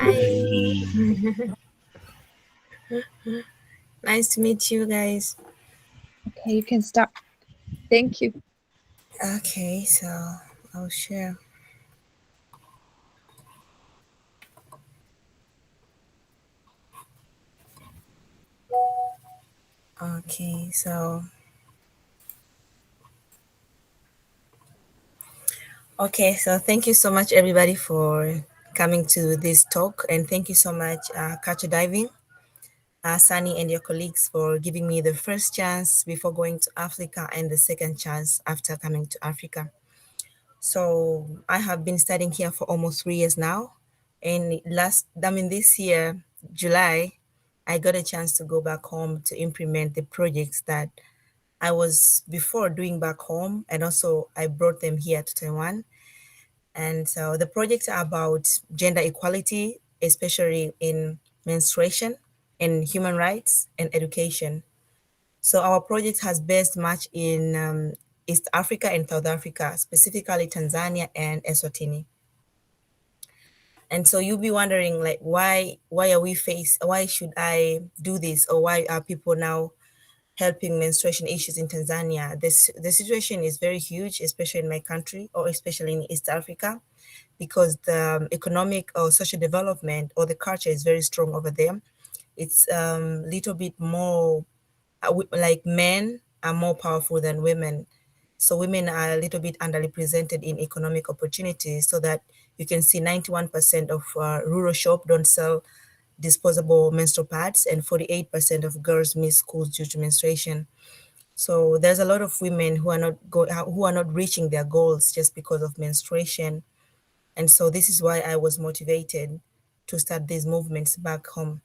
Hi. Nice to meet you guys. Okay, you can start. Thank you. Okay, so I'll share. Okay, so thank you so much everybody for coming to this talk, and thank you so much Culture Diving, Sunny and your colleagues for giving me the first chance before going to Africa and the second chance after coming to Africa. So I have been studying here for almost 3 years now, and this year, July, I got a chance to go back home to implement the projects that I was before doing back home, and also I brought them here to Taiwan. And so the projects are about gender equality, especially in menstruation and human rights and education. So our project has based much in East Africa and South Africa, specifically Tanzania and Eswatini. And so you'll be wondering, like, why should I do this, or why are people now helping menstruation issues in Tanzania? The situation is very huge, especially in my country, or especially in East Africa, because the economic or social development or the culture is very strong over there. It's little bit more like men are more powerful than women. So women are a little bit underrepresented in economic opportunities, so that you can see 91% of rural shop don't sell disposable menstrual pads, and 48% of girls miss schools due to menstruation. So there's a lot of women who are not reaching their goals just because of menstruation. And so this is why I was motivated to start these movements back home.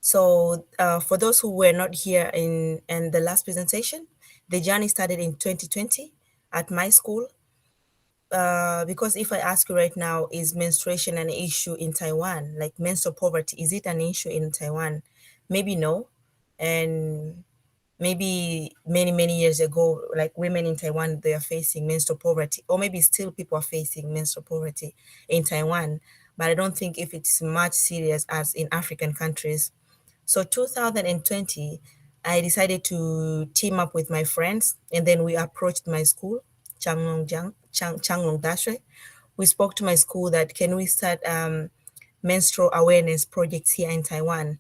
So for those who were not here in the last presentation, the journey started in 2020 at my school. Because if I ask you right now, is menstruation an issue in Taiwan? Like menstrual poverty, is it an issue in Taiwan? Maybe no. And maybe many years ago, like women in Taiwan, they are facing menstrual poverty, or maybe still people are facing menstrual poverty in Taiwan. But I don't think if it's much serious as in African countries. So 2020, I decided to team up with my friends, and then we approached my school, Changlong Dashe. We spoke to my school that can we start menstrual awareness projects here in Taiwan.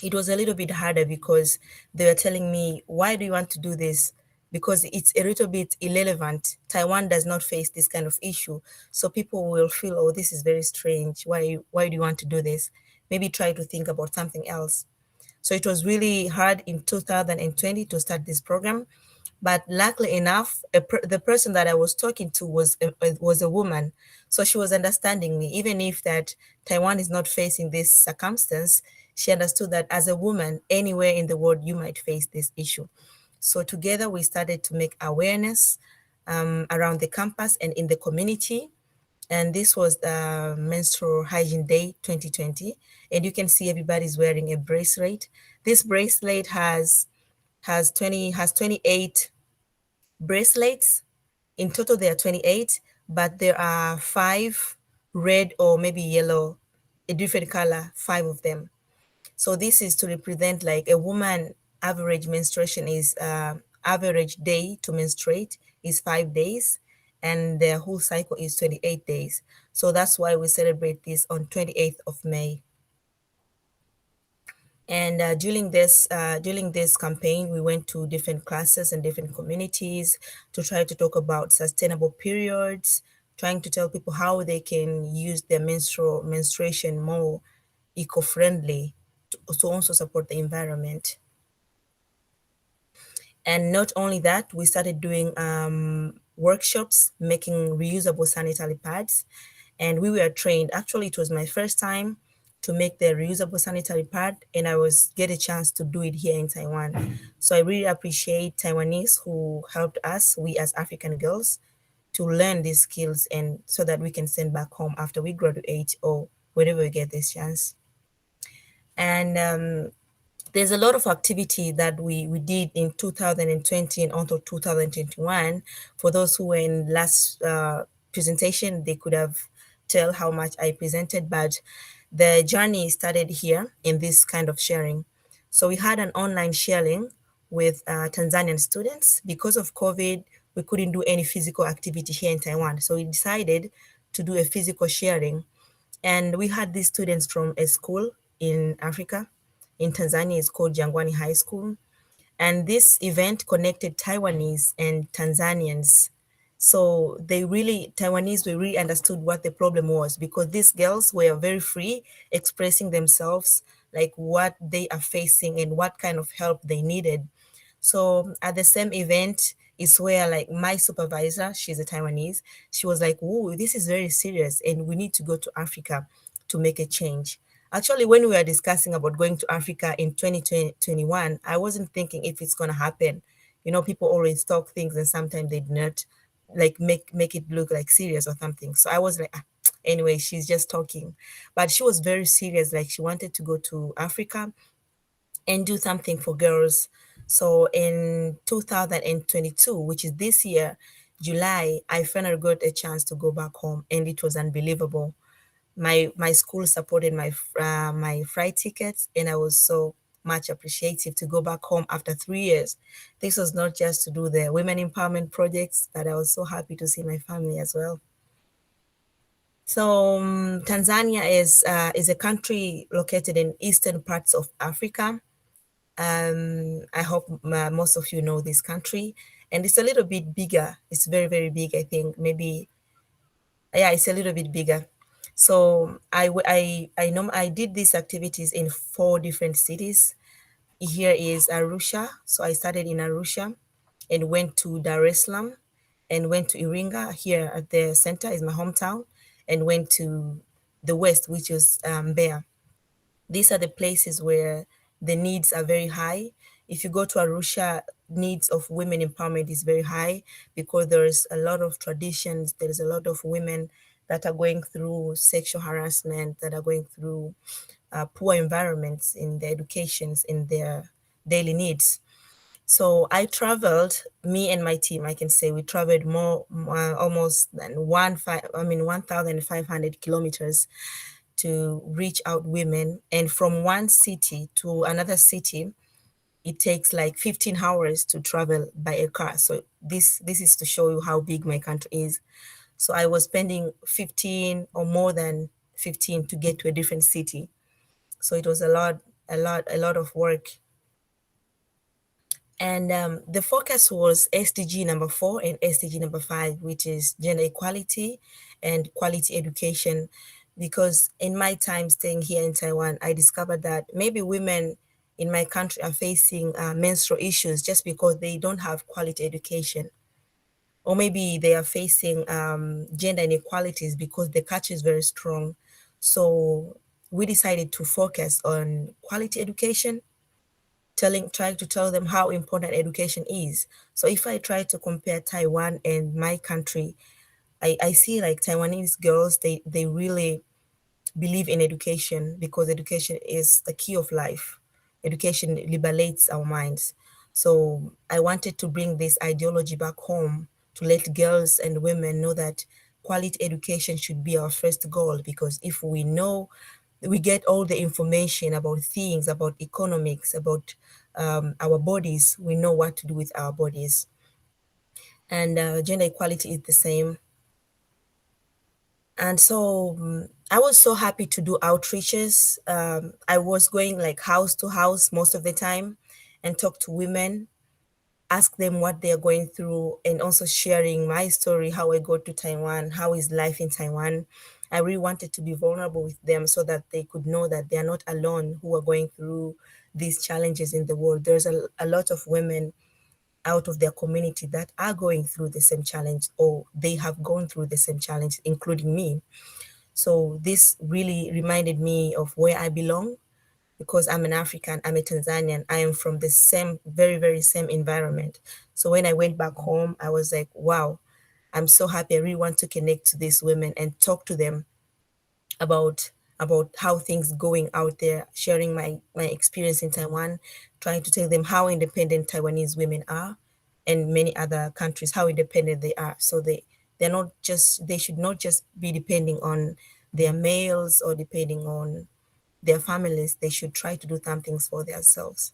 It was a little bit harder because they were telling me, why do you want to do this? Because it's a little bit irrelevant. Taiwan does not face this kind of issue. So people will feel, oh, this is very strange. Why do you want to do this? Maybe try to think about something else. So it was really hard in 2020 to start this program. But luckily enough, the person that I was talking to was a woman. So she was understanding me, even if that Taiwan is not facing this circumstance. She understood that as a woman, anywhere in the world, you might face this issue. So together we started to make awareness around the campus and in the community. And this was the Menstrual Hygiene Day 2020. And you can see everybody's wearing a bracelet. This bracelet has 28 bracelets. In total, there are 28, but there are 5 red or maybe yellow, a different color, 5 of them. So this is to represent like a woman average menstruation is average day to menstruate is 5 days, and their whole cycle is 28 days. So that's why we celebrate this on 28th of May. And during this campaign, we went to different classes and different communities to try to talk about sustainable periods, trying to tell people how they can use their menstruation more eco-friendly to also support the environment. And not only that, we started doing workshops making reusable sanitary pads, and we were trained. Actually, it was my first time to make the reusable sanitary pad, and I get a chance to do it here in Taiwan. So I really appreciate Taiwanese who helped us, we as African girls, to learn these skills, and so that we can send back home after we graduate or whenever we get this chance. And there's a lot of activity that we did in 2020 and also 2021. For those who were in last presentation, they could have tell how much I presented, but the journey started here in this kind of sharing. So we had an online sharing with Tanzanian students. Because of COVID, we couldn't do any physical activity here in Taiwan. So we decided to do a physical sharing. And we had these students from a school in Africa. In Tanzania, it's called Jangwani High School. And this event connected Taiwanese and Tanzanians. So Taiwanese, we really understood what the problem was, because these girls were very free, expressing themselves, like what they are facing and what kind of help they needed. So at the same event is where, like, my supervisor, she's a Taiwanese, she was like, "Whoa, this is very serious and we need to go to Africa to make a change." Actually, when we were discussing about going to Africa in 2021, I wasn't thinking if it's going to happen. People always talk things and sometimes they do not, like, make it look like serious or something. So I was like, anyway, she's just talking. But she was very serious. Like, she wanted to go to Africa and do something for girls. So in 2022, which is this year, July, I finally got a chance to go back home, and it was unbelievable. My school supported my flight tickets, and I was so much appreciative to go back home after 3 years. This was not just to do the women empowerment projects, but I was so happy to see my family as well. So Tanzania is a country located in eastern parts of Africa. I hope most of you know this country, and it's a little bit bigger. It's very, very big. I think maybe, yeah, it's a little bit bigger. So I know I did these activities in 4 different cities. Here is Arusha. So I started in Arusha and went to Dar es Salaam and went to Iringa. Here at the center is my hometown, and went to the west, which is Mbeya. These are the places where the needs are very high. If you go to Arusha, needs of women empowerment is very high, because there's a lot of traditions. There's a lot of women that are going through sexual harassment, that are going through poor environments in their educations, in their daily needs. So I traveled, me and my team, I can say we traveled almost than 1,500 kilometers to reach out women. And from one city to another city, it takes like 15 hours to travel by a car. So this is to show you how big my country is. So I was spending 15 or more than 15 to get to a different city. So it was a lot of work. And the focus was SDG number 4 and SDG number 5, which is gender equality and quality education. Because in my time staying here in Taiwan, I discovered that maybe women in my country are facing menstrual issues just because they don't have quality education. Or maybe they are facing gender inequalities because the culture is very strong. So we decided to focus on quality education, trying to tell them how important education is. So if I try to compare Taiwan and my country, I see like Taiwanese girls, they really believe in education, because education is the key of life. Education liberates our minds. So I wanted to bring this ideology back home to let girls and women know that quality education should be our first goal, because if we know, we get all the information about things, about economics, about our bodies, we know what to do with our bodies. And gender equality is the same. And so I was so happy to do outreaches. I was going like house to house most of the time and talk to women, ask them what they're going through, and also sharing my story, how I got to Taiwan, how is life in Taiwan. I really wanted to be vulnerable with them so that they could know that they're not alone who are going through these challenges in the world. There's a lot of women out of their community that are going through the same challenge, or they have gone through the same challenge, including me. So this really reminded me of where I belong, because I'm an African, I'm a Tanzanian, I am from the same, very, very same environment. So when I went back home, I was like, wow, I'm so happy. I really want to connect to these women and talk to them about how things going out there, sharing my experience in Taiwan, trying to tell them how independent Taiwanese women are, and many other countries, how independent they are. So they they should not just be depending on their males or depending on their families. They should try to do some things for themselves.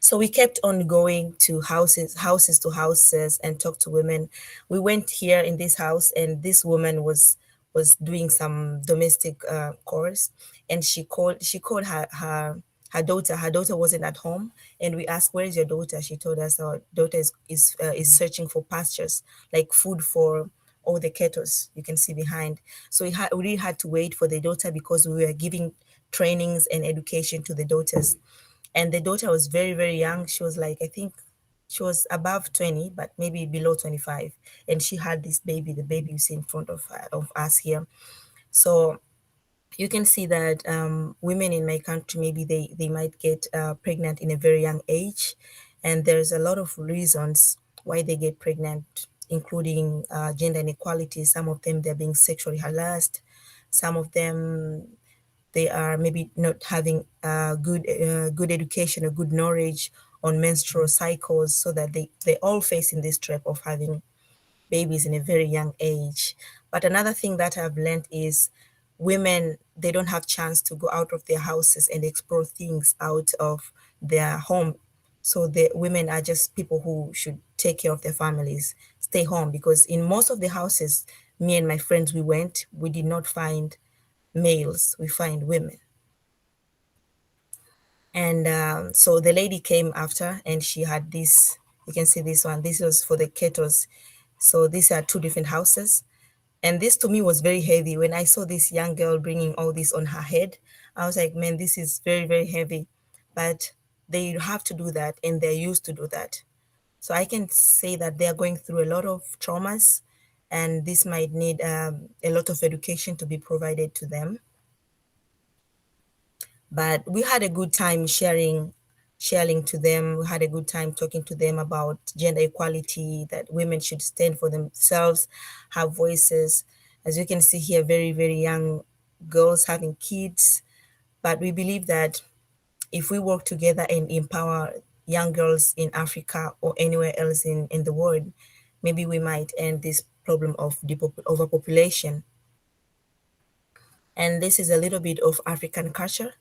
So we kept on going to houses to houses and talk to women. We went here in this house, and this woman was doing some domestic chores, and she called her daughter. Her daughter wasn't at home, and we asked, "Where is your daughter?" She told us our daughter is searching for pastures, like food for all the kettles you can see behind. So we really had to wait for the daughter because we were giving trainings and education to the daughters. And the daughter was very, very young. She was like, I think she was above 20, but maybe below 25. And she had this baby, the baby you see in front of us here. So you can see that women in my country, maybe they might get pregnant in a very young age. And there's a lot of reasons why they get pregnant, including gender inequality. Some of them, they're being sexually harassed. Some of them, they are maybe not having good education or good knowledge on menstrual cycles, so that they all facing this trap of having babies in a very young age. But another thing that I've learned is women, they don't have chance to go out of their houses and explore things out of their home. So the women are just people who should take care of their families, stay home, because in most of the houses, me and my friends, we did not find males, we find women. And so the lady came after, and she had this, you can see this one, this was for the kettles. So these are two different houses. And this to me was very heavy. When I saw this young girl bringing all this on her head, I was like, man, this is very, very heavy. But they have to do that, and they're used to do that. So I can say that they are going through a lot of traumas, and this might need a lot of education to be provided to them. But we had a good time sharing to them. We had a good time talking to them about gender equality, that women should stand for themselves, have voices. As you can see here, very, very young girls having kids. But we believe that if we work together and empower young girls in Africa or anywhere else in the world, maybe we might end this problem of overpopulation. And this is a little bit of African culture.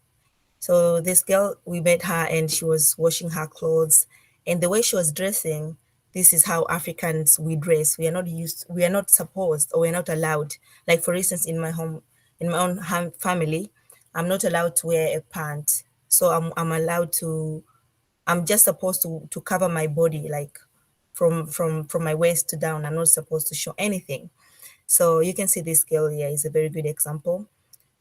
So this girl, we met her, and she was washing her clothes, and the way she was dressing, this is how Africans we dress. We are not supposed, or we're not allowed. Like for instance, in my own family, I'm not allowed to wear a pant. So I'm just supposed to cover my body, like from my waist to down. I'm not supposed to show anything. So you can see this girl here is a very good example.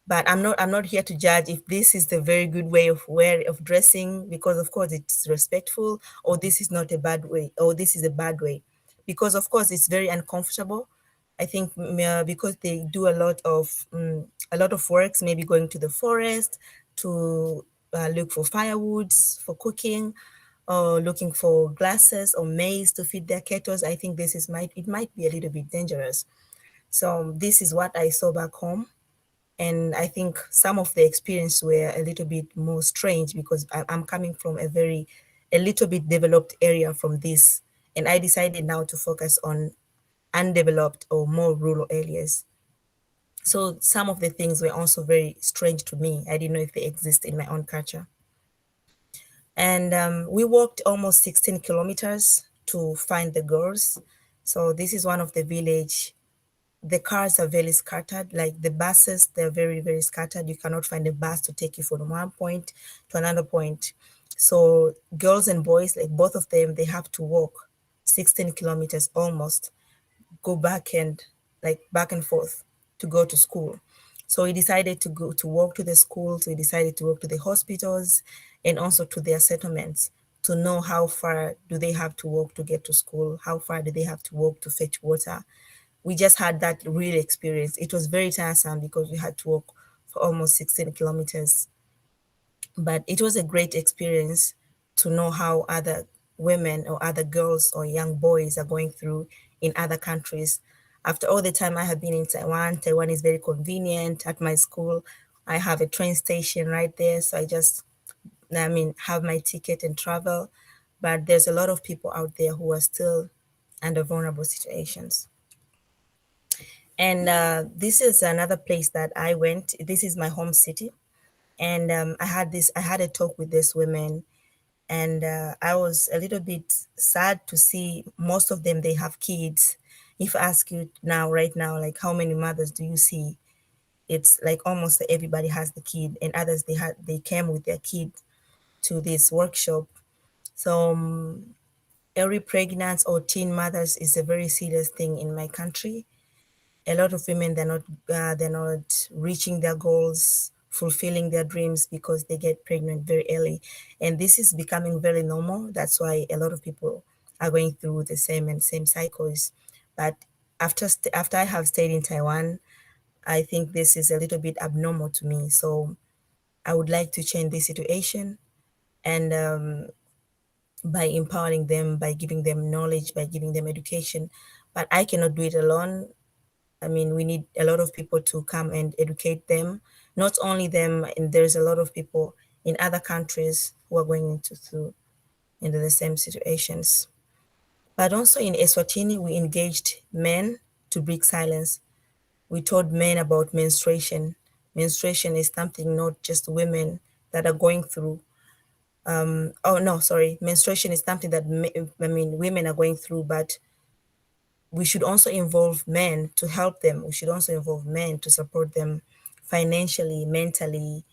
But I'm not here to judge if this is the very good way of dressing, because of course it's respectful, or this is not a bad way, or this is a bad way, because of course it's very uncomfortable. I think because they do a lot of works, maybe going to the forest to look for firewoods for cooking, or looking for glasses or maize to feed their kettles. I think it might be a little bit dangerous. So this is what I saw back home. And I think some of the experience were a little bit more strange, because I'm coming from a little bit developed area from this. And I decided now to focus on undeveloped or more rural areas. So some of the things were also very strange to me. I didn't know if they exist in my own culture. And we walked almost 16 kilometers to find the girls. So this is one of the village. The cars are very scattered, like the buses, they're very, very scattered. You cannot find a bus to take you from one point to another point. So girls and boys, like both of them, they have to walk 16 kilometers almost, go back and forth to go to school. So we decided to walk to the schools, we decided to walk to the hospitals, and also to their settlements, to know how far do they have to walk to get to school, how far do they have to walk to fetch water. We just had that real experience. It was very tiresome because we had to walk for almost 16 kilometers. But it was a great experience to know how other women or other girls or young boys are going through in other countries. After all the time I have been in Taiwan, Taiwan is very convenient. At my school, I have a train station right there. So have my ticket and travel. But there's a lot of people out there who are still under vulnerable situations. And this is another place that I went. This is my home city. And I had a talk with this women, and I was a little bit sad to see most of them, they have kids. If I ask you now, right now, like how many mothers do you see? It's like almost everybody has the kid, and others they came with their kid to this workshop. So early pregnant or teen mothers is a very serious thing in my country. A lot of women, they're not reaching their goals, fulfilling their dreams because they get pregnant very early, and this is becoming very normal. That's why a lot of people are going through the same cycles. But after I have stayed in Taiwan, I think this is a little bit abnormal to me. So I would like to change this situation, and by empowering them, by giving them knowledge, by giving them education. But I cannot do it alone. I mean, we need a lot of people to come and educate them. Not only them, and there's a lot of people in other countries who are going into the same situations. But also in Eswatini, we engaged men to break silence. We told men about menstruation. Menstruation is something not just women that are going through. Oh no, sorry. Menstruation is something that women are going through, but we should also involve men to help them. We should also involve men to support them financially, mentally.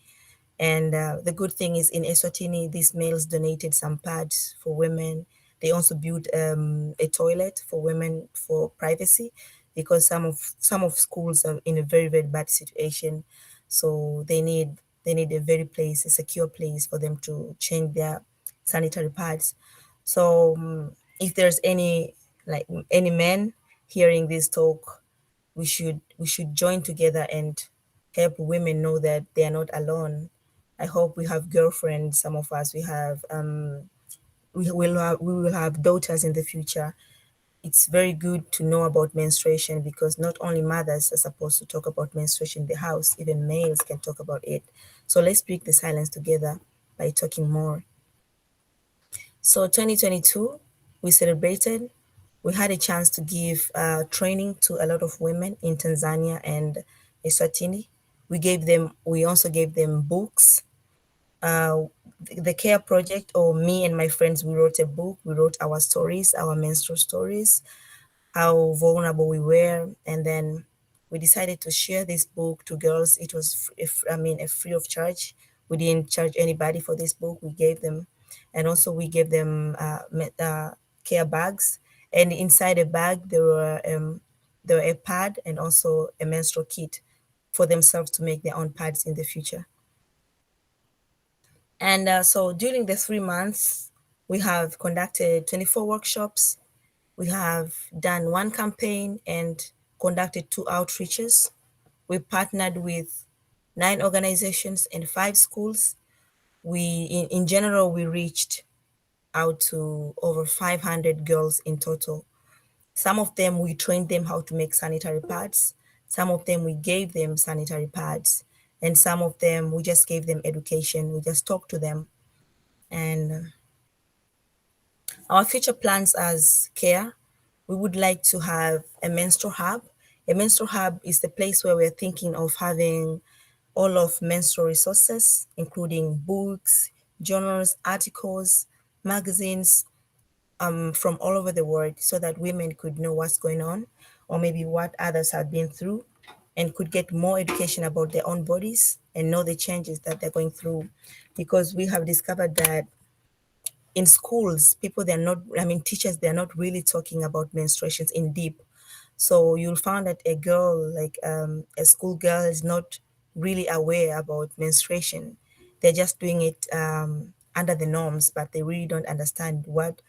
And the good thing is in Eswatini, these males donated some pads for women. They also built a toilet for women for privacy, because some of schools are in a very, very bad situation. So they need a secure place for them to change their sanitary pads. So if there's any men hearing this talk, we should join together and help women know that they are not alone. I hope we have girlfriends. Some of us, we will have daughters in the future. It's very good to know about menstruation, because not only mothers are supposed to talk about menstruation in the house, even males can talk about it. So let's break the silence together by talking more. So 2022, we celebrated. We had a chance to give training to a lot of women in Tanzania and Eswatini. We also gave them books. The Care Project, or me and my friends, we wrote a book. We wrote our stories, our menstrual stories, how vulnerable we were, and then we decided to share this book to girls. It was, a free of charge. We didn't charge anybody for this book. We gave them, and also we gave them care bags, and inside a bag there were a pad and also a menstrual kit for themselves to make their own pads in the future. And so during the 3 months, we have conducted 24 workshops. We have done one campaign and conducted 2 outreaches. We partnered with 9 organizations and 5 schools. In general, we reached out to over 500 girls in total. Some of them, we trained them how to make sanitary pads. Some of them, we gave them sanitary pads. And some of them, we just gave them education. We just talked to them. And our future plans as CARE, we would like to have a menstrual hub. A menstrual hub is the place where we're thinking of having all of menstrual resources, including books, journals, articles, magazines, from all over the world, so that women could know what's going on, or maybe what others have been through, and could get more education about their own bodies and know the changes that they're going through. Because we have discovered that in schools, teachers, they're not really talking about menstruations in deep. So you'll find that a girl, like a school girl, is not really aware about menstruation. They're just doing it under the norms, but they really don't understand what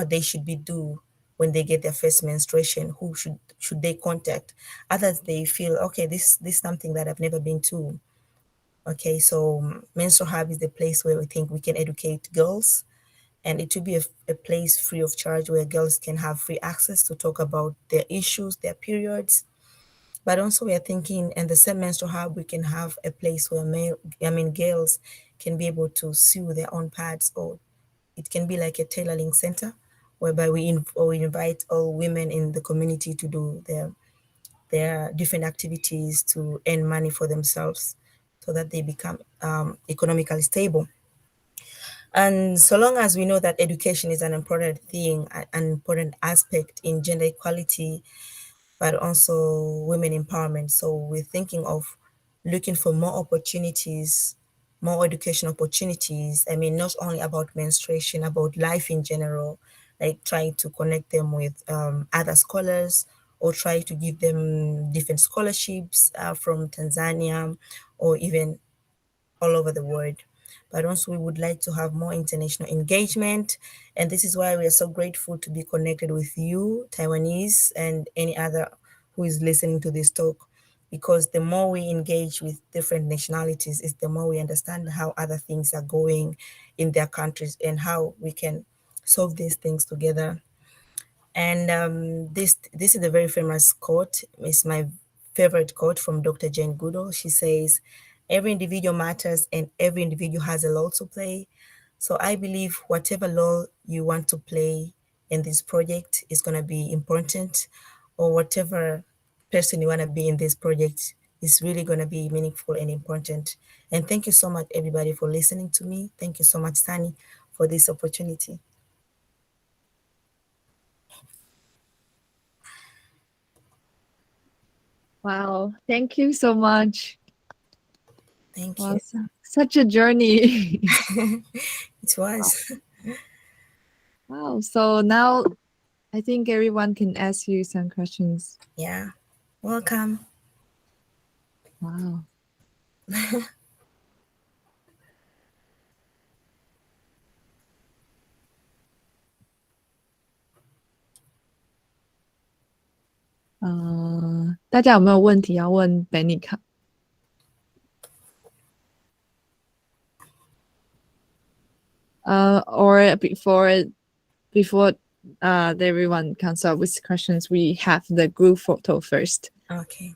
they should be do when they get their first menstruation. Who should they contact? Others, they feel, okay, this is something that I've never been to. Okay, so menstrual hub is the place where we think we can educate girls, and it will be a place free of charge where girls can have free access to talk about their issues, their periods. But also we are thinking in the same menstrual hub, we can have a place where girls can be able to sew their own pads, or it can be like a tailoring center whereby we invite all women in the community to do their different activities to earn money for themselves so that they become economically stable. And so long as we know that education is an important thing, an important aspect in gender equality, but also women empowerment. So we're thinking of looking for more opportunities, more education opportunities. I mean, not only about menstruation, about life in general, like trying to connect them with other scholars or try to give them different scholarships from Tanzania or even all over the world. But also, we would like to have more international engagement. And this is why we are so grateful to be connected with you, Taiwanese, and any other who is listening to this talk. Because the more we engage with different nationalities, is the more we understand how other things are going in their countries and how we can solve these things together. And this is a very famous quote. It's my favorite quote from Dr. Jane Goodall. She says, "Every individual matters, and every individual has a role to play." So I believe whatever role you want to play in this project is going to be important, or whatever person you want to be in this project is really going to be meaningful and important. And thank you so much, everybody, for listening to me. Thank you so much, Tani, for this opportunity. Wow, thank you so much. Thank Wow, you. such a journey. It was. Wow, so now I think everyone can ask you some questions. Yeah. Welcome. Wow.大家有没有问题要问 Benica？ or before everyone comes up with questions, we have the group photo first. Okay.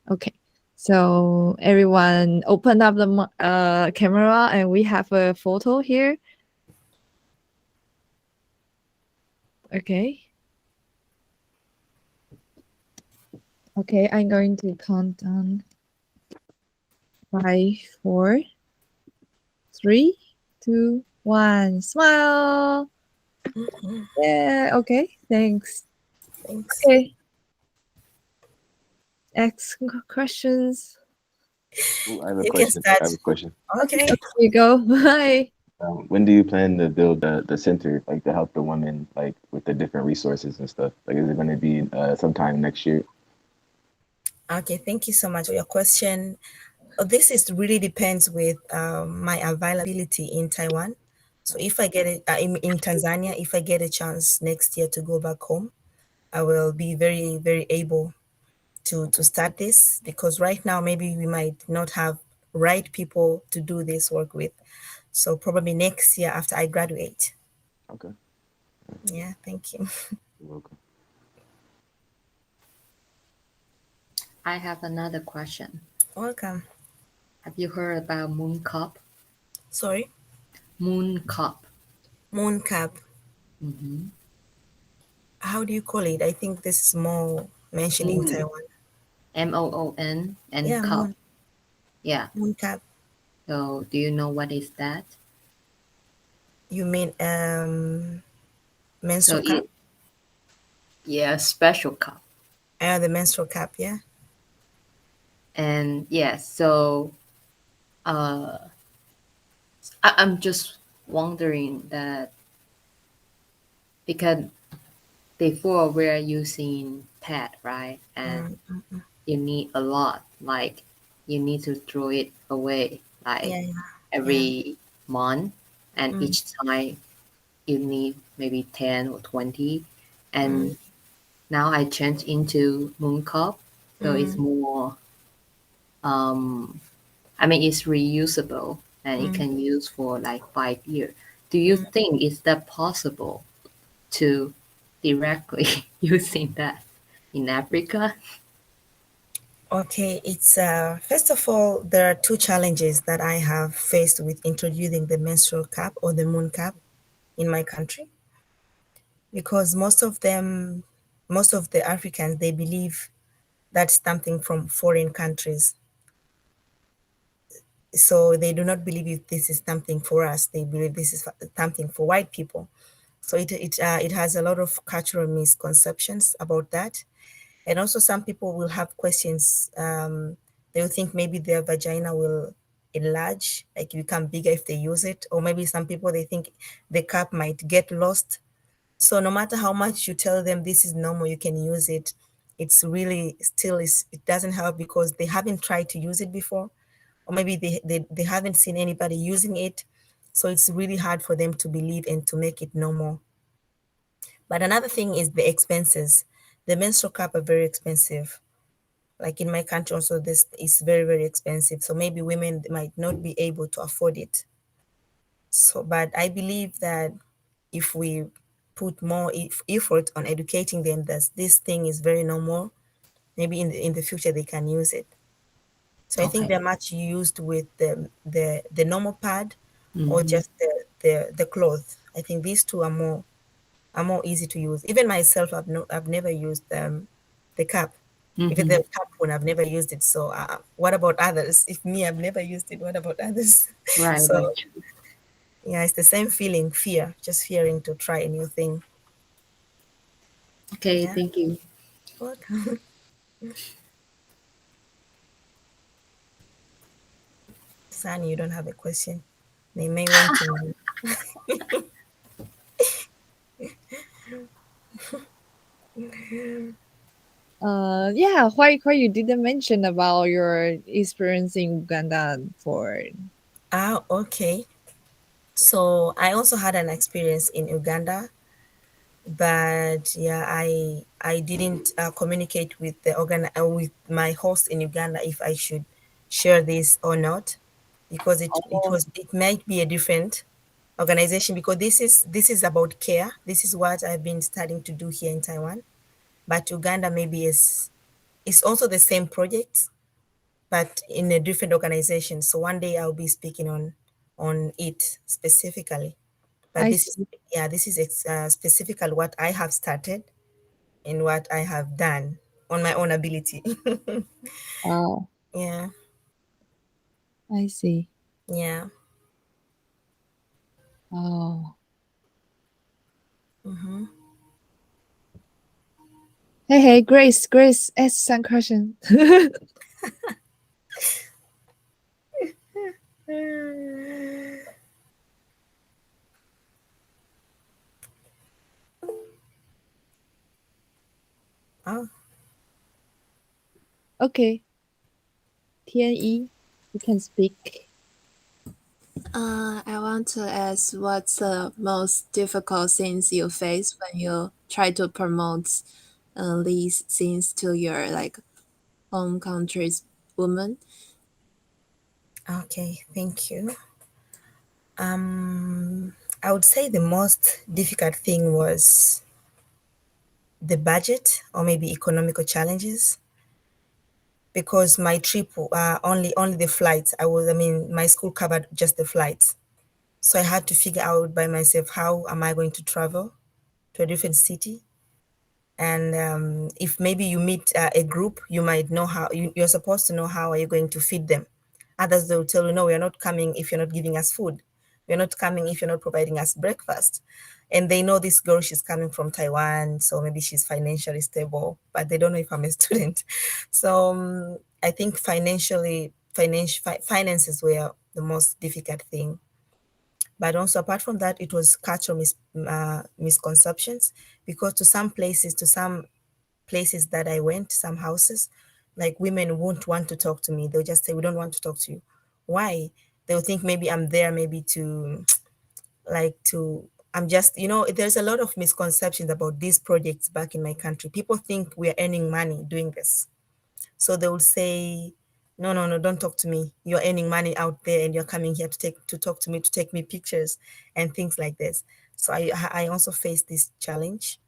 Okay, so everyone open up the camera and we have a photo here. Okay. Okay, I'm going to count down 5, 4, 3, 2, 1. Smile. Yeah, okay, thanks. Thanks. Okay. Ask questions. Ooh, I have a You can question. start. I have a question. Okay. Here you go. Hi. When do you plan to build the center, like to help the women, like with the different resources and stuff? Like, is it going to be sometime next year? Okay. Thank you so much for your question. This is really depends with my availability in Taiwan. So if I get it in Tanzania, if I get a chance next year to go back home, I will be very, very able to start this, because right now maybe we might not have right people to do this work with. So probably next year after I graduate. Okay. Yeah, thank you. You're welcome. I have another question. Welcome. Have you heard about moon cup? Sorry, Moon cup. moon cap. Mm-hmm. How do you call it? I think this is more mentioned in Moon. Taiwan. MOON and Yeah, cup. Yeah. moon cap. So do you know what is that? You mean So menstrual cap? yeah, special cup. The menstrual cap, yeah. And yeah, so I'm just wondering that because before we're using pad, right? And you need a lot, like you need to throw it away like Yeah, every month, and Mm. each time you need maybe 10 or 20. And now I changed into moon cup, so it's more I mean it's reusable and it can use for like 5 years. Do you think is that possible to directly using that in Africa? Okay, it's first of all, there are two challenges that I have faced with introducing the menstrual cap or the moon cap in my country. because most of them, most of the Africans, they believe that's something from foreign countries. So they do not believe if this is something for us. They believe this is something for white people. So it has a lot of cultural misconceptions about that. And also some people will have questions. They will think maybe their vagina will enlarge, like become bigger if they use it. Or maybe some people, they think the cup might get lost. So no matter how much you tell them this is normal, you can use it, it's really still it doesn't help because they haven't tried to use it before, or maybe they haven't seen anybody using it. So it's really hard for them to believe and to make it normal. But another thing is the expenses. The menstrual cup are very expensive. Like in my country also, this is very, very expensive. So maybe women might not be able to afford it. So, but I believe that if we put more effort on educating them that this thing is very normal, maybe in the future they can use it. So I think Okay. they're much used with the normal pad or Mhm. just the cloth. I think these two are more easy to use. Even myself, I've never used the cup. Even Mhm. the tampon, I've never used it. So what about others? If me, I've never used it, what about others? Right, So right. yeah, it's the same feeling, fear, just fearing to try a new thing. Okay, Yeah. thank you. Welcome. Sunny, you don't have a question. They may want to know. Yeah, why you didn't mention about your experience in Uganda for Okay. So I also had an experience in Uganda, but yeah, I didn't communicate with the with my host in Uganda if I should share this or not, because oh, it might be a different organization, because this is about care. This is what I've been starting to do here in Taiwan, but Uganda maybe is it's also the same project, but in a different organization. So one day I'll be speaking on it specifically. But I this is see. yeah, this is specifically what I have started and what I have done on my own ability. Oh, Yeah, I see. yeah. Oh. Hmm. Hey, Grace, ask some question. Oh, Okay, Tian you can speak. I want to ask what's the most difficult things you face when you try to promote these things to your home country's woman? okay. Thank you. I would say the most difficult thing was the budget or maybe economical challenges, because my trip only the flights. I mean, my school covered just the flights. So I had to figure out by myself, how am I going to travel to a different city? And if maybe you meet a group, you might know you're supposed to know how are you going to feed them. Others, they'll tell you, no, we're not coming if you're not giving us food. We're not coming if you're not providing us breakfast. And they know this girl, she's coming from Taiwan, so maybe she's financially stable, but they don't know if I'm a student. So I think finances were the most difficult thing. But also apart from that, it was cultural misconceptions, because to some places that I went, some houses, like women won't want to talk to me. They'll just say, we don't want to talk to you. Why? They'll think maybe I'm there maybe to I'm just, there's a lot of misconceptions about these projects back in my country. People think we are earning money doing this. So they will say, no, no, no, don't talk to me. You're earning money out there and you're coming here to talk to me, to take me pictures and things like this. So I also faced this challenge.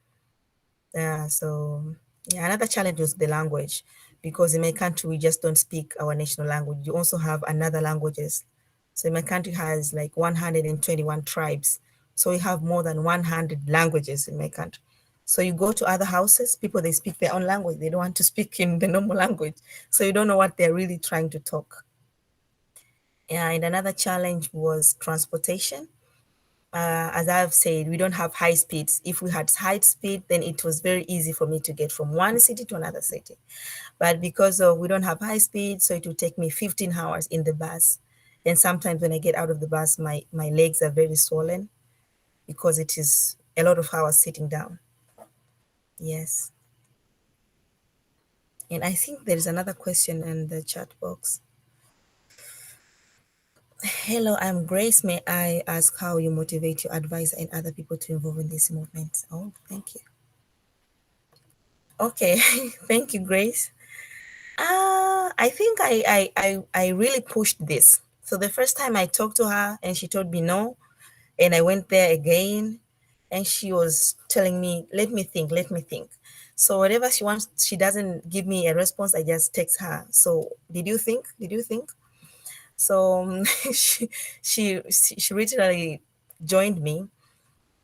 So yeah, another challenge was the language, because in my country we just don't speak our national language. You also have another languages. So my country has like 121 tribes, So we have more than 100 languages in my country. So you go to other houses, people, they speak their own language. They don't want to speak in the normal language. So you don't know what they're really trying to talk. And another challenge was transportation. As I've said, we don't have high speeds. If we had high speed, then it was very easy for me to get from one city to another city. But because of we don't have high speed, so it will take me 15 hours in the bus. And sometimes when I get out of the bus, my legs are very swollen because it is a lot of hours sitting down. Yes. And I think there is another question in the chat box. Hello, I'm Grace. May I ask how you motivate your advisor and other people to involve in this movement? Oh, thank you. Okay, thank you, Grace. I think I really pushed this. So the first time I talked to her and she told me no, and I went there again and she was telling me, let me think. So whatever she wants, she doesn't give me a response, I just text her. So did you think? So she literally joined me.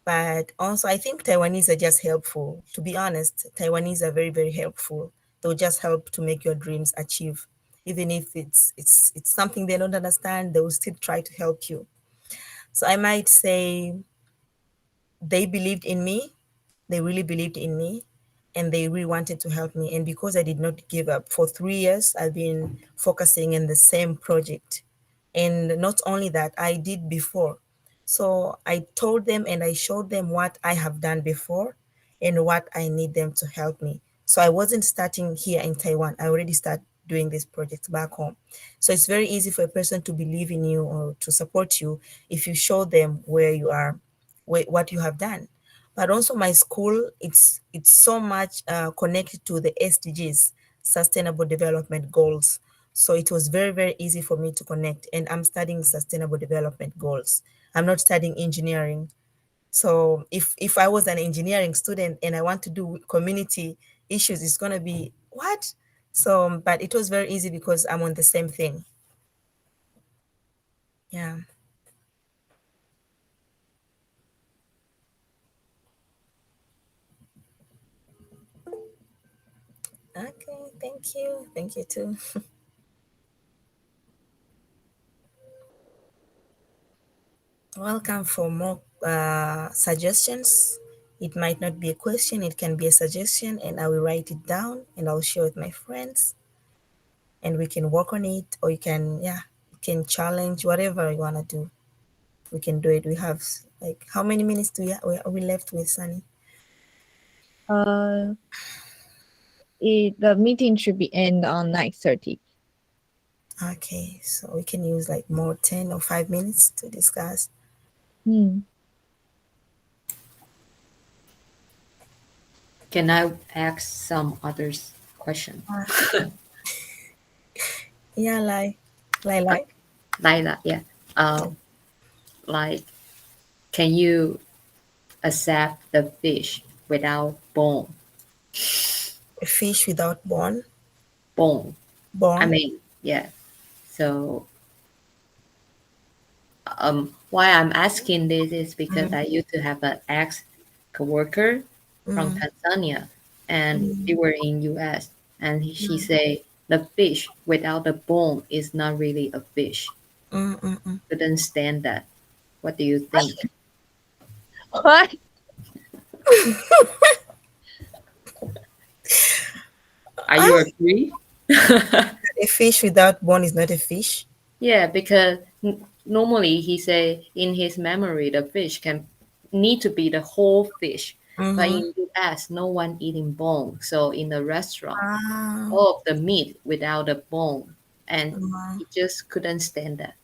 But also, I think Taiwanese are just helpful. To be honest, Taiwanese are very, very helpful. They'll just help to make your dreams achieve. Even if it's something they don't understand, they will still try to help you. So I might say they believed in me. They really believed in me, and they really wanted to help me. And because I did not give up for 3 years, I've been focusing in the same project. And not only that, I did before. So I told them and I showed them what I have done before and what I need them to help me. So I wasn't starting here in Taiwan. I already started doing this project back home. So it's very easy for a person to believe in you or to support you if you show them where you are, what you have done. But also my school, it's so much connected to the SDGs, Sustainable Development Goals. So it was very, very easy for me to connect. And I'm studying Sustainable Development Goals. I'm not studying engineering. So if I was an engineering student and I want to do community issues, it's gonna be what? So, but it was very easy because I'm on the same thing. Yeah. Okay, thank you. Thank you too. Welcome for more suggestions. It might not be a question, it can be a suggestion, and I will write it down and I'll share with my friends and we can work on it. Or you can, yeah, you can challenge whatever you want to do. We can do it. We have like, how many minutes do we left with, Sunny? The meeting should be end on 9:30. Okay, so we can use like more 10 or 5 minutes to discuss. Can I ask some others question? Yeah, like. Laila, yeah. Like, can you accept the fish without bone? A fish without bone. Bone. Bone. I mean, yeah. So, why I'm asking this is because I used to have an ex-coworker from Tanzania, and they were in US, and she say the fish without the bone is not really a fish. Couldn't stand that. What do you think? What? Are you agree? A fish without bone is not a fish. Yeah, because normally he say in his memory the fish can need to be the whole fish. But in US, no one eating bone. So in the restaurant, all of the meat without the bone, and he just couldn't stand that.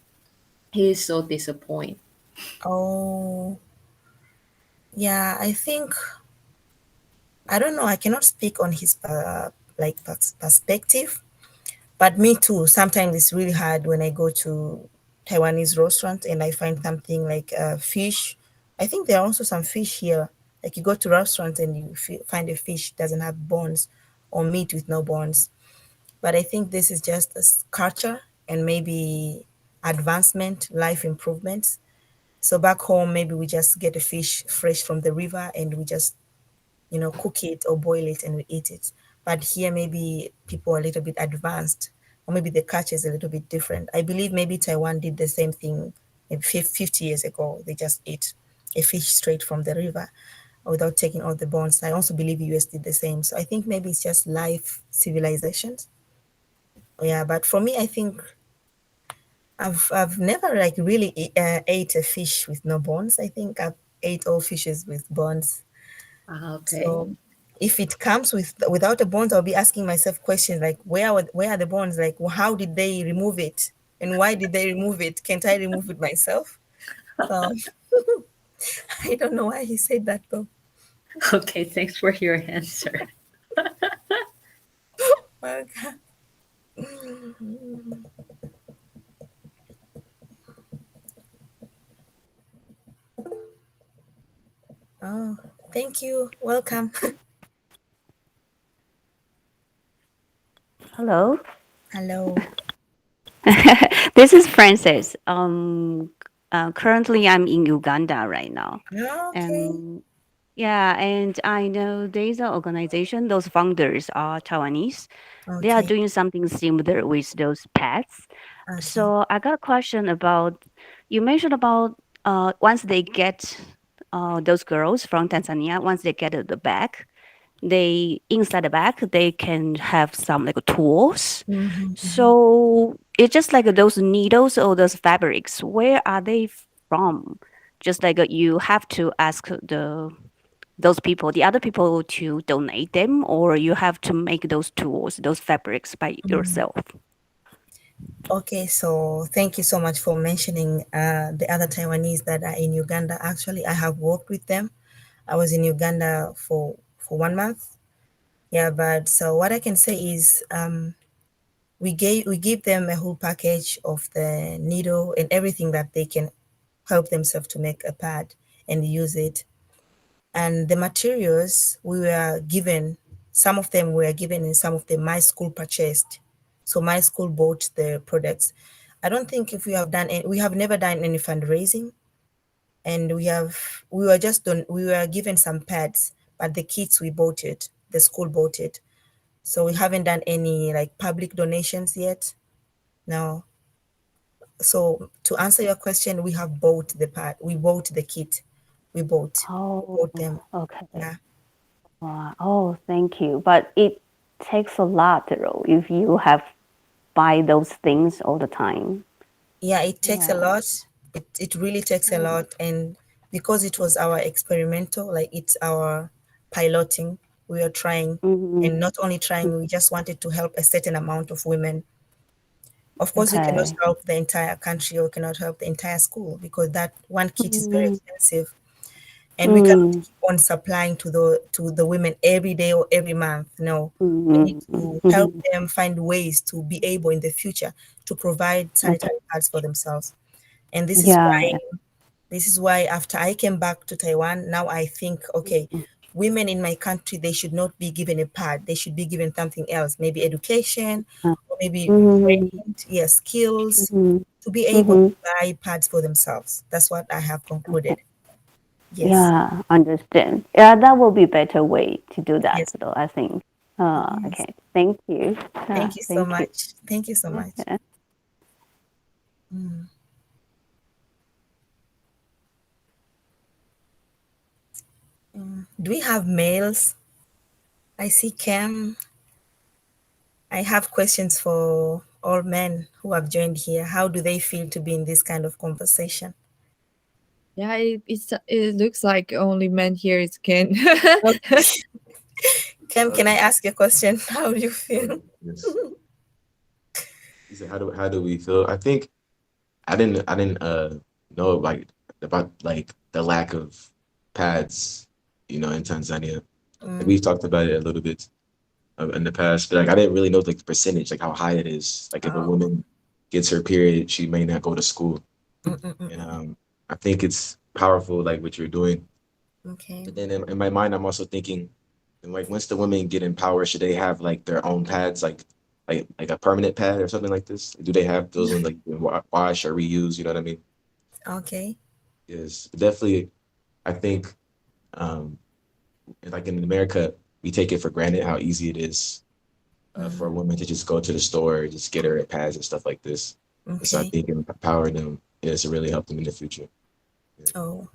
He is so disappointed. Oh, yeah, I think, I don't know, I cannot speak on his perspective, but me too. Sometimes it's really hard when I go to Taiwanese restaurant and I find something like fish. I think there are also some fish here. Like you go to restaurants and you find a fish doesn't have bones or meat with no bones. But I think this is just a culture and maybe advancement, life improvements. So back home, maybe we just get a fish fresh from the river and we just, cook it or boil it and we eat it. But here, maybe people are a little bit advanced, or maybe the culture is a little bit different. I believe maybe Taiwan did the same thing maybe 50 years ago. They just ate a fish straight from the river without taking all the bones. I also believe US did the same. So I think maybe it's just life civilizations. Yeah, but for me, I think I've never like really ate a fish with no bones. I think I've ate all fishes with bones. Okay. So if it comes without the bones, I'll be asking myself questions like where are the bones? Like how did they remove it? And why did they remove it? Can't I remove it myself? So I don't know why he said that though. Okay, thanks for your answer. Okay. Oh, thank you. Welcome. Hello. Hello. This is Frances. Currently I'm in Uganda right now. Okay. And yeah, and I know there's an organization, those founders are Taiwanese. They are Okay. doing something similar with those pets. Okay. So I got a question about, you mentioned about once they get those girls from Tanzania, once they get the bag, they inside the bag they can have some like tools. So it's just like those needles or those fabrics, where are they from? Just like you have to ask those people, the other people, to donate them, or you have to make those tools, those fabrics by yourself. Okay, so thank you so much for mentioning the other Taiwanese that are in Uganda. Actually, I have worked with them. I was in Uganda for 1 month. Yeah, but so what I can say is we give them a whole package of the needle and everything that they can help themselves to make a pad and use it. And the materials we were given, some of them were given and some of them my school purchased. So my school bought the products. I don't think if we have never done any fundraising, and we were given some pads, but the kits we bought it, the school bought it. So we haven't done any like public donations yet. No. So to answer your question, we have bought the pad. We bought the kit. We bought Oh, them. okay. Yeah. Oh, thank you. But it takes a lot, though, if you have buy those things all the time. Yeah, it takes a lot. It really takes a lot. And because it was our experimental, like it's our piloting, we are trying. And not only trying, we just wanted to help a certain amount of women. Of course, we cannot Okay. help the entire country or cannot help the entire school because that one kit is very expensive. And we cannot keep on supplying to the women every day or every month. No, we need to help them find ways to be able in the future to provide sanitary pads for themselves. And Yeah. this is why after I came back to Taiwan, now I think, okay, women in my country, they should not be given a pad. They should be given something else, maybe education, or maybe trained, skills to be able to buy pads for themselves. That's what I have concluded. Yes. Yeah, understand. Yeah, that will be better way to do that, Yes. though, I think. Yes. Okay. Thank you. Thank you so much. Thank you so much. Okay. Do we have males? I see Cam. I have questions for all men who have joined here. How do they feel to be in this kind of conversation? Yeah, it looks like only men here is can. Cam, can I ask you a question? How do you feel? Yes. He said, how do we feel? I think I didn't know like about like the lack of pads, in Tanzania. Like, we've talked about it a little bit in the past, but like I didn't really know like the percentage, like how high it is. Like if a woman gets her period, she may not go to school. And I think it's powerful, like what you're doing. Okay. But then in my mind, I'm also thinking, like once the women get in power, should they have like their own pads, like a permanent pad or something like this? Do they have those ones like wash or reuse? You know what I mean? Okay. Yes, definitely. I think, like in America, we take it for granted how easy it is for a woman to just go to the store, just get her pads and stuff like this. And so I Okay. think empowering them is to really help them in the future. Oh.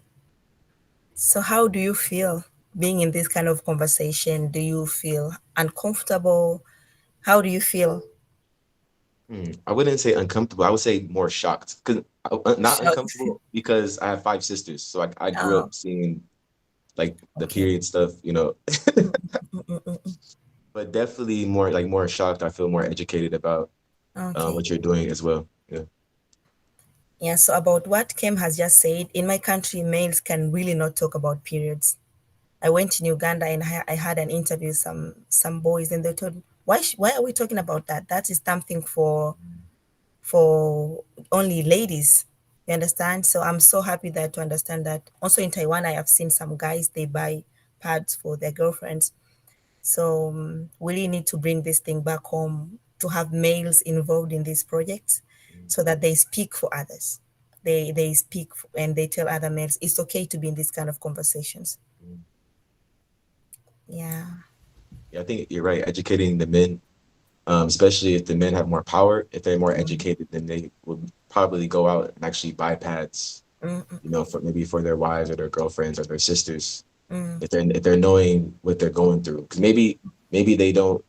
So how do you feel being in this kind of conversation? Do you feel uncomfortable? How do you feel? I wouldn't say uncomfortable. I would say more shocked. Because not Shocked. uncomfortable because I have 5 sisters. So I grew Oh, up seeing like the okay. period stuff, but definitely more shocked. I feel more educated about Okay. what you're doing as well. Yeah. Yeah, so about what Kim has just said, in my country, males can really not talk about periods. I went in Uganda and I had an interview with some boys, and they told me, why are we talking about that? That is something for only ladies. You understand? So I'm so happy that to understand that. Also in Taiwan, I have seen some guys, they buy pads for their girlfriends. So we really need to bring this thing back home to have males involved in these projects so that they speak for others. They speak and they tell other males it's okay to be in these kind of conversations. Yeah. Yeah, I think you're right. Educating the men, especially if the men have more power, if they're more educated, then they would probably go out and actually buy pads, for maybe for their wives or their girlfriends or their sisters, if they're knowing what they're going through. Because maybe they don't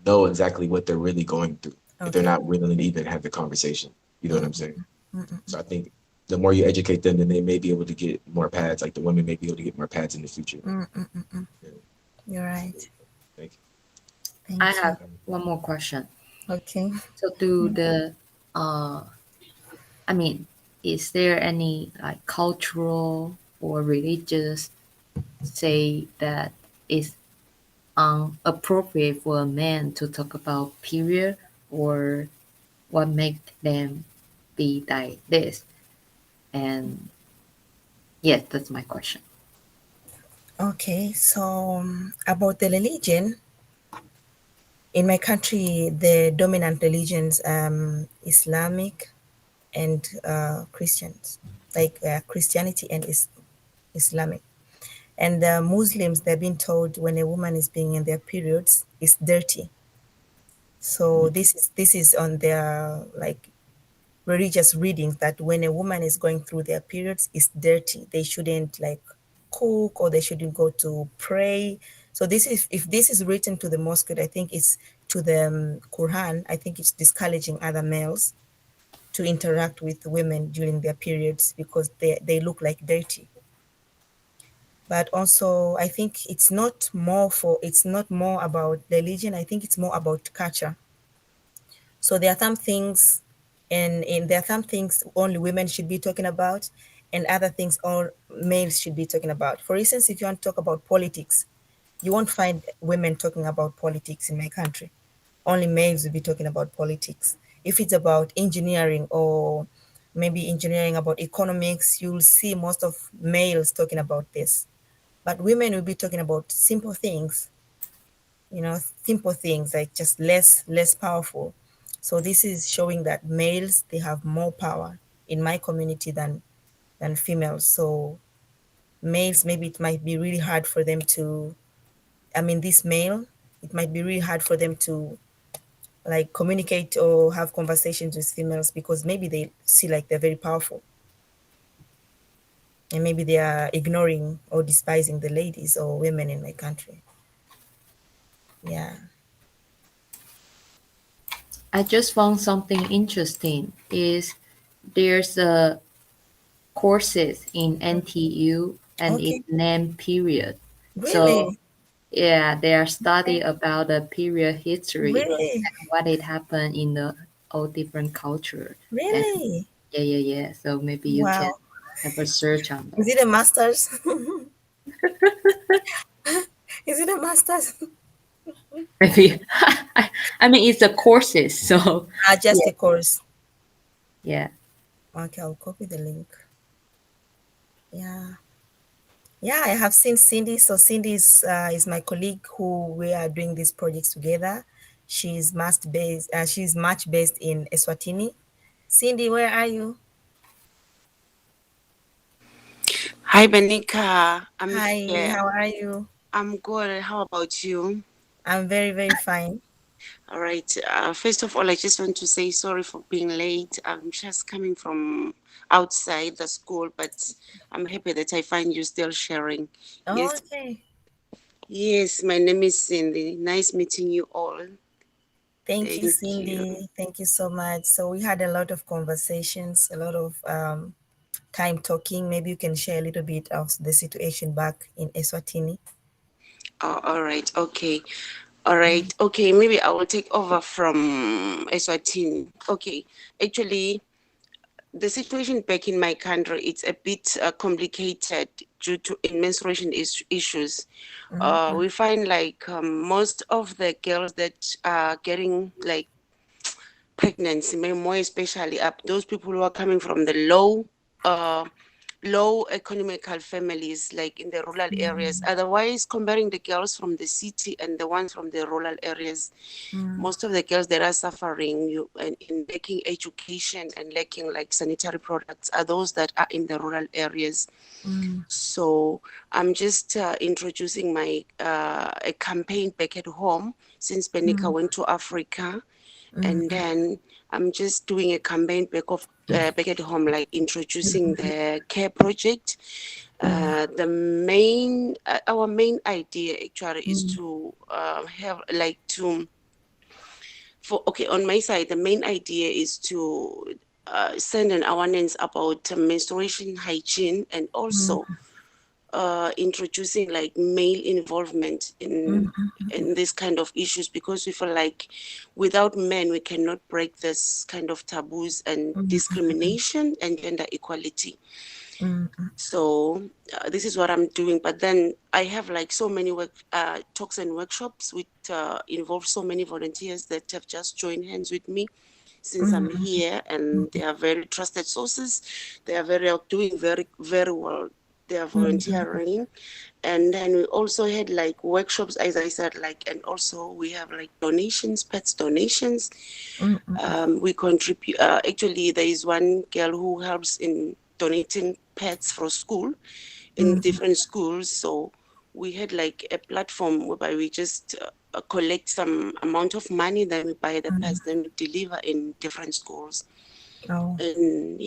know exactly what they're really going through if they're Okay. not willing to even have the conversation. You know what I'm saying? So I think the more you educate them, then they may be able to get more pads. Like the women may be able to get more pads in the future. Yeah. You're right. Thank you. Thank I you. have one more question. Okay. So do the I mean, is there any like cultural or religious say that it's appropriate for a man to talk about period, or what makes them be like this? And yes, that's my question. Okay. So about the religion, in my country, the dominant religions Islamic and Christians, like Christianity and Islamic. And the Muslims, they've been told when a woman is being in their periods, it's dirty. So this is on their like religious readings that when a woman is going through their periods, it's dirty. They shouldn't like cook or they shouldn't go to pray. So this is if this is written to the mosque, I think it's to the Quran. I think it's discouraging other males to interact with women during their periods because they look like dirty. But also I think it's not more about religion. I think it's more about culture. So there are some things and there are some things only women should be talking about and other things all males should be talking about. For instance, if you want to talk about politics, you won't find women talking about politics in my country. Only males will be talking about politics. If it's about engineering or maybe engineering about economics, you'll see most of males talking about this. But women will be talking about simple things, simple things like just less powerful. So this is showing that males they have more power in my community than females. So males maybe it might be really hard for them to this male, it might be really hard for them to like communicate or have conversations with females because maybe they see like they're very powerful and maybe they are ignoring or despising the ladies or women in my country. Yeah. I just found something interesting is there's a courses in NTU and it's Okay. named period. So Really? yeah, they are study about the period history Really? and what it happened in the all different culture. And Really? yeah. So maybe you can Wow. have a search on Is that. it a master's? Is it a master's? Maybe I mean it's a courses, so Just yeah, a course. yeah. Okay, I'll copy the link. Yeah. Yeah, I have seen Cindy. So Cindy is my colleague who we are doing these projects together. She's much based in Eswatini. Cindy, where are you? Hi, Benica. Hi, here. how are you? I'm good. How about you? I'm very, very fine. All right. First of all, I just want to say sorry for being late. I'm just coming from outside the school, but I'm happy that I find you still sharing. Oh, okay. Yes, my name is Cindy. Nice meeting you all. Thank you, Thank Cindy. you. Thank you so much. So we had a lot of conversations, a lot of time talking. Maybe you can share a little bit of the situation back in Eswatini. Oh, all right. Okay. All right. Okay. Maybe I will take over from Eswatini. Okay. Actually, the situation back in my country, it's a bit complicated due to menstruation issues. We find like most of the girls that are getting like pregnancy, more especially up those people who are coming from the low economical families, like in the rural areas. Otherwise, comparing the girls from the city and the ones from the rural areas, most of the girls that are suffering in lacking education and lacking like sanitary products are those that are in the rural areas. So I'm just introducing my a campaign back at home since Benica went to Africa. And then I'm just doing a campaign back at home, like introducing the care project. Our main idea actually is to on my side, the main idea is to send an awareness about menstruation hygiene and also introducing like male involvement in this kind of issues, because we feel like without men we cannot break this kind of taboos and discrimination and gender equality. So this is what I'm doing. But then I have like so many talks and workshops which involve so many volunteers that have just joined hands with me since I'm here, and they are very trusted sources. They are doing very, very well. They are volunteering. And then we also had like workshops, as I said, and also we have like donations, pets donations. We contribute. Actually, there is one girl who helps in donating pets for school in different schools. So we had like a platform whereby we just collect some amount of money, then we buy the pets, then we deliver in different schools. And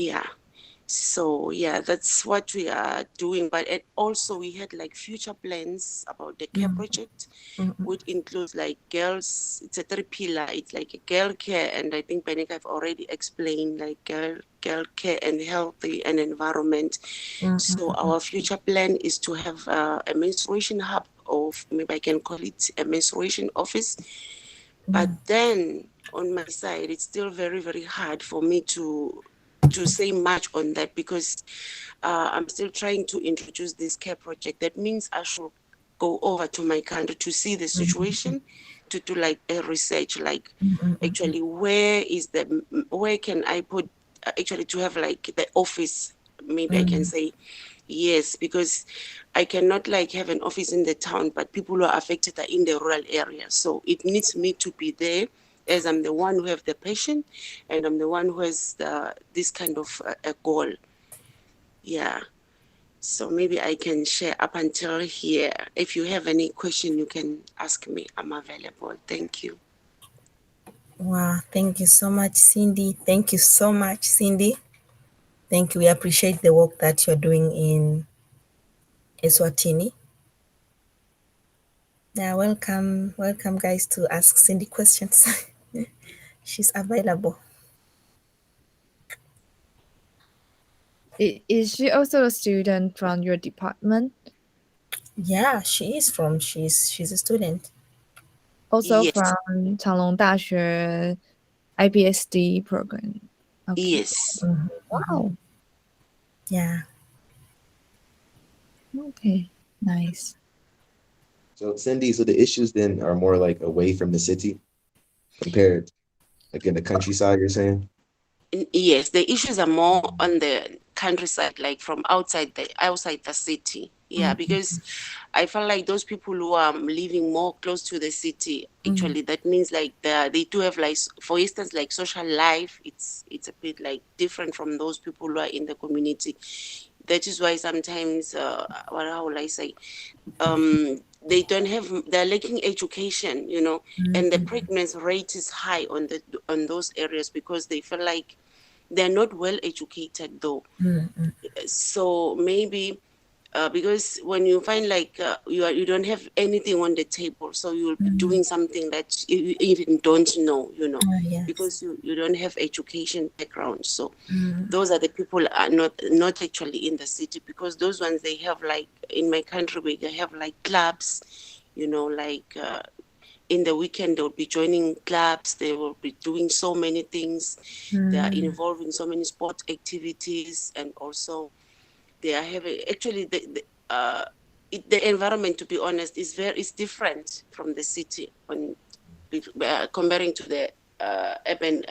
so that's what we are doing. But also we had like future plans about the care project, which includes like girls. It's a 3-pillar. It's like a girl care, and I think Benica have already explained like girl care and healthy and environment. So our future plan is to have a menstruation hub, or maybe I can call it a menstruation office. But then on my side, it's still very, very hard for me to say much on that, because I'm still trying to introduce this care project. That means I should go over to my country to see the situation, to do like a research, like actually where can I put actually to have like the office, maybe I can say. Yes, because I cannot like have an office in the town, but people who are affected are in the rural area. So it needs me to be there, as I'm the one who have the passion, and I'm the one who has this kind of a goal. Yeah. So maybe I can share up until here. If you have any question, you can ask me. I'm available. Thank you. Wow, thank you so much, Cindy. Thank you so much, Cindy. Thank you. We appreciate the work that you're doing in Eswatini. Yeah, welcome guys to ask Cindy questions. She's available. Is she also a student from your department? Yeah, she's a student. Also Yes. from 长隆大学 IBSD program. Okay. Yes. Wow. Yeah. Okay. Nice. So Cindy, so the issues then are more like away from the city compared like in the countryside, you're saying? Yes, the issues are more on the countryside, like from outside the city. Yeah, because I feel like those people who are living more close to the city, actually, that means like they do have like, for instance, like social life. It's a bit like different from those people who are in the community. that is why sometimes, how will I say, they don't have, they're lacking education, you know, and the pregnancy rate is high on those areas because they feel like they're not well educated though. So maybe because when you find like you don't have anything on the table, so you'll be doing something that you even don't know, you know, Yes. because you don't have education background. So those are the people are not actually in the city, because those ones, they have like, in my country we have like clubs, you know, like in the weekend they'll be joining clubs, they will be doing so many things, they are involved in so many sport activities, and also they are having, actually the environment, to be honest, is different from the city on comparing to the urban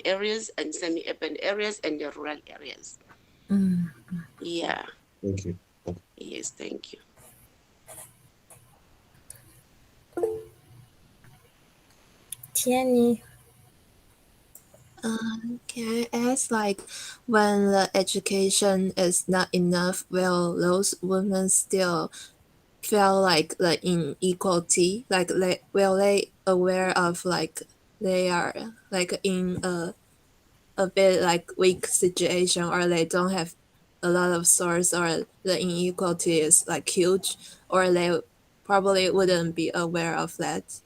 areas and semi-urban areas and the rural areas. Yeah. Thank you. Yes, thank you. Tiani. Can I ask, like, when the education is not enough, will those women still feel like the inequality? Like, will they aware of like they are like in a bit like weak situation, or they don't have a lot of source, or the inequality is like huge, or they probably wouldn't be aware of that?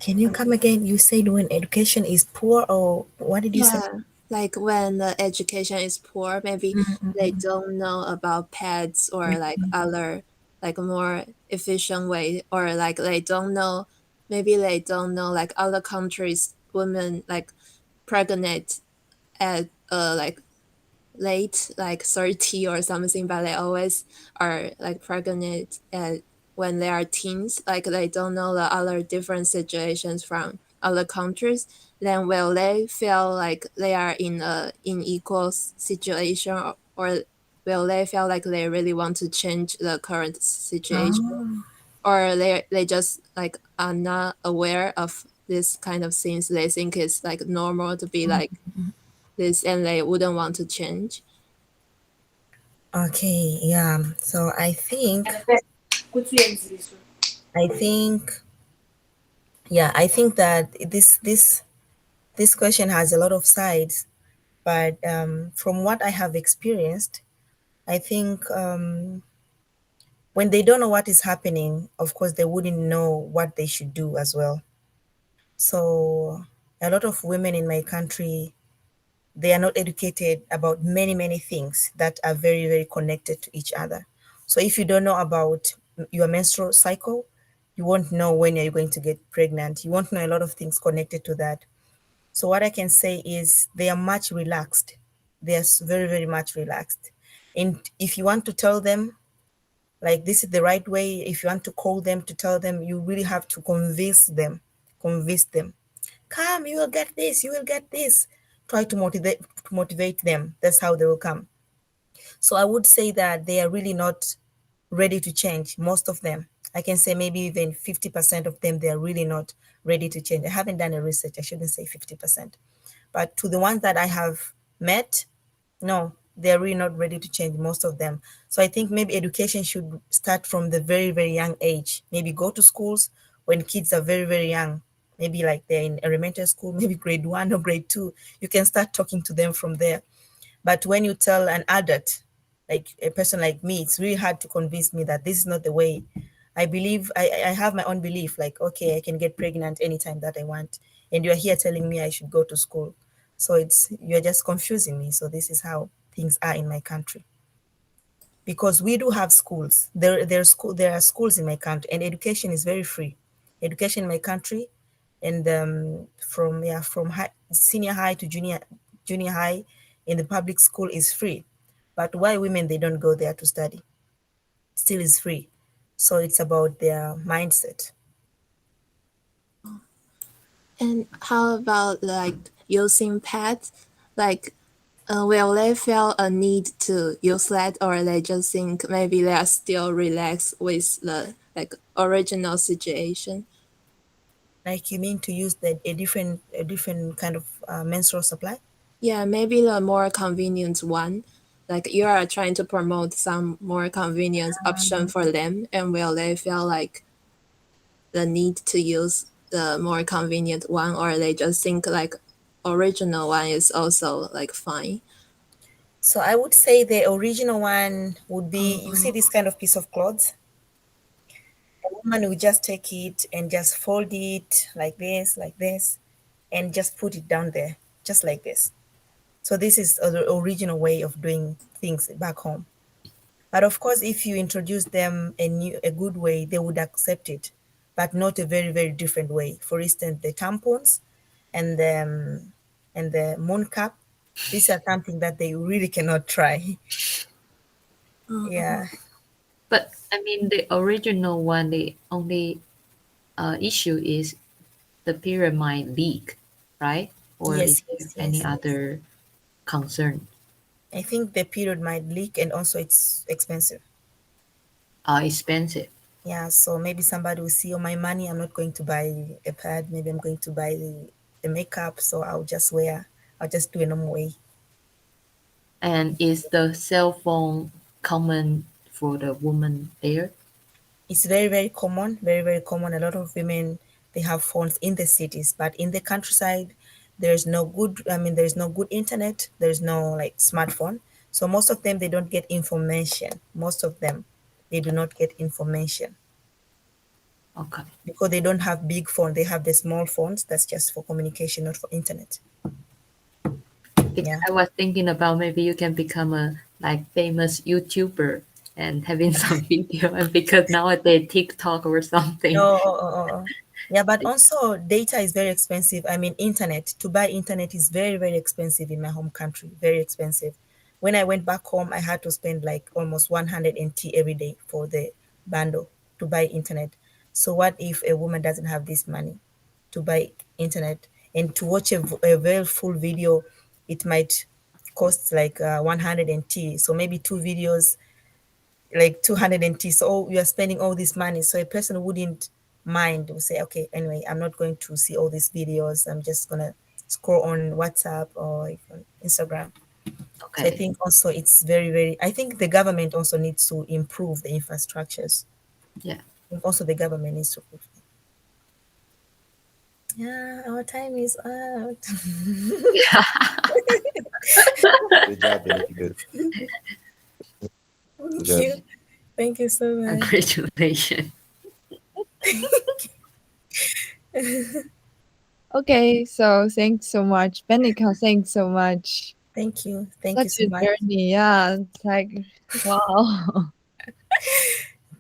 Can you come again? You said when education is poor, or what did you say? Yeah, like when the education is poor, maybe they don't know about pads or like other like more efficient way, or like they don't know, maybe they don't know like other countries women like pregnant at like late like 30 or something, but they always are like pregnant at when they are teens, like they don't know the other different situations from other countries. Then will they feel like they are in a unequal situation, or will they feel like they really want to change the current situation, or they just like are not aware of this kind of things, they think it's like normal to be like this and they wouldn't want to change? Okay, yeah. So I think, yeah, I think that this question has a lot of sides, but from what I have experienced, I think when they don't know what is happening, of course, they wouldn't know what they should do as well. So a lot of women in my country, they are not educated about many things that are very connected to each other. So if you don't know about your menstrual cycle, you won't know when you're going to get pregnant. You won't know a lot of things connected to that. So what I can say is they are much relaxed. They are very much relaxed. And if you want to tell them like this is the right way, if you want to call them to tell them, you really have to convince them. Come, you will get this, you will get this. Try to motivate them. That's how they will come. So I would say that they are really not ready to change, most of them. I can say maybe even 50% of them, they are really not ready to change. I haven't done a research, I shouldn't say 50%. But to the ones that I have met, no, they're really not ready to change, most of them. So I think maybe education should start from the very young age. Maybe go to schools when kids are very young. Maybe like they're in elementary school, maybe grade 1 or grade 2. You can start talking to them from there. But when you tell an adult, like a person like me, it's really hard to convince me that this is not the way. I believe, I have my own belief, like, okay, I can get pregnant anytime that I want. And you're here telling me I should go to school. So you're just confusing me. So this is how things are in my country. Because we do have schools. There are schools in my country, and education is very free. Education in my country, and from senior high to junior high in the public school is free. But why women, they don't go there to study? Still is free. So it's about their mindset. And how about like using pads? Like, will they feel a need to use that, or they just think maybe they are still relaxed with the like original situation? Like, you mean to use a different kind of menstrual supply? Yeah, maybe the more convenient one. Like you are trying to promote some more convenient option for them, and will they feel like the need to use the more convenient one, or they just think like original one is also like fine? So I would say the original one would be, you see this kind of piece of cloth? A woman will just take it and just fold it like this, and just put it down there, just like this. So this is the original way of doing things back home. But of course, if you introduce them a good way, they would accept it, but not a very, very different way. For instance, the tampons and the moon cap, these are something that they really cannot try. Yeah. But I mean, the original one, the only issue is the period might leak, right? Or Yes, is there yes, any yes. other concern? I think the period might leak, and also it's expensive. Expensive. Yeah, so maybe somebody will see, oh, my money, I'm not going to buy a pad. Maybe I'm going to buy the makeup. So I'll just do a normal way. And is the cell phone common for the woman there? It's very, very common, very, very common. A lot of women, they have phones in the cities, but in the countryside, there's no good internet. There's no like smartphone. So most of them, they don't get information. Most of them, they do not get information Okay. because they don't have big phone. They have the small phones. That's just for communication, not for internet. Because Yeah. I was thinking about maybe you can become a like famous YouTuber and having some video, and because nowadays TikTok or something. Oh. Yeah, but also data is very expensive. I mean, to buy internet is very, very expensive in my home country, very expensive. When I went back home, I had to spend like almost 100 NT every day for the bundle to buy internet. So what if a woman doesn't have this money to buy internet, and to watch a very full video, it might cost like 100 NT. So maybe two videos, like 200 NT. So you are spending all this money. So a person wouldn't mind, will say, okay, anyway, I'm not going to see all these videos. I'm just gonna scroll on WhatsApp or even Instagram. So I Okay. think also it's very, very, I think the government also needs to improve the infrastructures. Yeah. I think also the government needs to improve. Yeah, our time is out. Good job, Benica. Good. Thank job. you. Thank you so much. Congratulations. Okay, so thanks so much, Benica. Thanks so much. Thank you. Thank you Such so a much. journey. Yeah, it's like wow.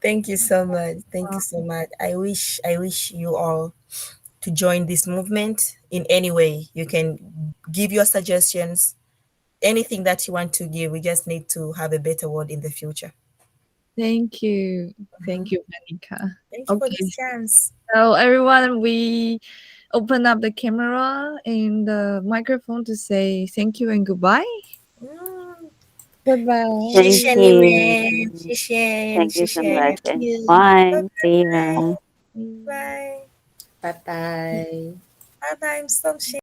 Thank you so much. Thank you so much. I wish you all to join this movement in any way. You can give your suggestions, anything that you want to give. We just need to have a better world in the future. Thank you. Thank you, Benica. Thank you for Okay. this chance. So everyone, we open up the camera and the microphone to say thank you and goodbye. Mm. Goodbye. 谢谢 Thank 你 you. 们，谢谢， Thank 谢 you so 谢 much. Thank And you. bye. See you. Bye. Bye bye. Bye bye. 松懈。